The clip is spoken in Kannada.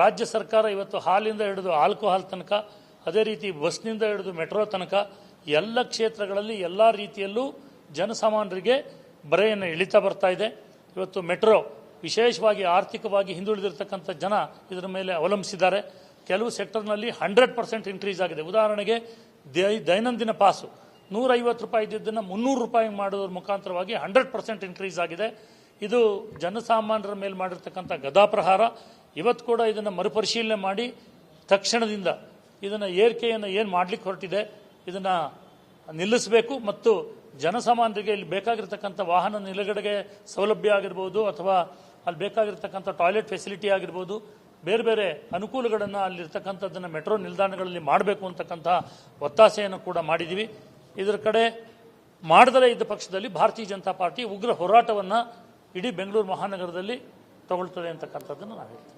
ರಾಜ್ಯ ಸರ್ಕಾರ ಇವತ್ತು ಹಾಲಿಂದ ಹಿಡಿದು ಆಲ್ಕೋಹಾಲ್ ತನಕ, ಅದೇ ರೀತಿ ಬಸ್ನಿಂದ ಹಿಡಿದು ಮೆಟ್ರೋ ತನಕ ಎಲ್ಲ ಕ್ಷೇತ್ರಗಳಲ್ಲಿ ಎಲ್ಲ ರೀತಿಯಲ್ಲೂ ಜನಸಾಮಾನ್ಯರಿಗೆ ಬರೆಯನ್ನು ಇಳಿತಾ ಬರ್ತಾ ಇದೆ. ಇವತ್ತು ಮೆಟ್ರೋ ವಿಶೇಷವಾಗಿ ಆರ್ಥಿಕವಾಗಿ ಹಿಂದುಳಿದಿರ್ತಕ್ಕಂಥ ಜನ ಇದರ ಮೇಲೆ ಅವಲಂಬಿಸಿದ್ದಾರೆ. ಕೆಲವು ಸೆಕ್ಟರ್ನಲ್ಲಿ 100% ಇನ್ಕ್ರೀಸ್ ಆಗಿದೆ. ಉದಾಹರಣೆಗೆ ದೈನಂದಿನ ಪಾಸು 150 ರೂಪಾಯಿ ಇದ್ದಿದ್ದನ್ನು 300 ರೂಪಾಯಿ ಮಾಡೋದ್ರ ಮುಖಾಂತರವಾಗಿ 100% ಇನ್ಕ್ರೀಸ್ ಆಗಿದೆ. ಇದು ಜನಸಾಮಾನ್ಯರ ಮೇಲೆ ಮಾಡಿರ್ತಕ್ಕಂಥ ಗದಾಪ್ರಹಾರ. ಇವತ್ತು ಕೂಡ ಇದನ್ನು ಮರುಪರಿಶೀಲನೆ ಮಾಡಿ ತಕ್ಷಣದಿಂದ ಇದನ್ನು ಏರಿಕೆಯನ್ನು ಏನು ಮಾಡಲಿಕ್ಕೆ ಹೊರಟಿದೆ ಇದನ್ನು ನಿಲ್ಲಿಸಬೇಕು ಮತ್ತು ಜನಸಾಮಾನ್ಯರಿಗೆ ಇಲ್ಲಿ ಬೇಕಾಗಿರ್ತಕ್ಕಂಥ ವಾಹನ ನಿಲುಗಡೆಗೆ ಸೌಲಭ್ಯ ಆಗಿರ್ಬೋದು ಅಥವಾ ಅಲ್ಲಿ ಬೇಕಾಗಿರ್ತಕ್ಕಂಥ ಟಾಯ್ಲೆಟ್ ಫೆಸಿಲಿಟಿ ಆಗಿರ್ಬೋದು, ಬೇರೆ ಬೇರೆ ಅನುಕೂಲಗಳನ್ನು ಅಲ್ಲಿರ್ತಕ್ಕಂಥದ್ದನ್ನು ಮೆಟ್ರೋ ನಿಲ್ದಾಣಗಳಲ್ಲಿ ಮಾಡಬೇಕು ಅಂತಕ್ಕಂಥ ಒತ್ತಾಸೆಯನ್ನು ಕೂಡ ಮಾಡಿದ್ದೀವಿ. ಇದರ ಕಡೆ ಮಾಡದಲೇ ಇದ್ದ ಪಕ್ಷದಲ್ಲಿ ಭಾರತೀಯ ಜನತಾ ಪಾರ್ಟಿ ಉಗ್ರ ಹೋರಾಟವನ್ನು ಇಡೀ ಬೆಂಗಳೂರು ಮಹಾನಗರದಲ್ಲಿ ತಗೊಳ್ತದೆ ಅಂತಕ್ಕಂಥದ್ದನ್ನು ನಾವು ಹೇಳ್ತೀವಿ.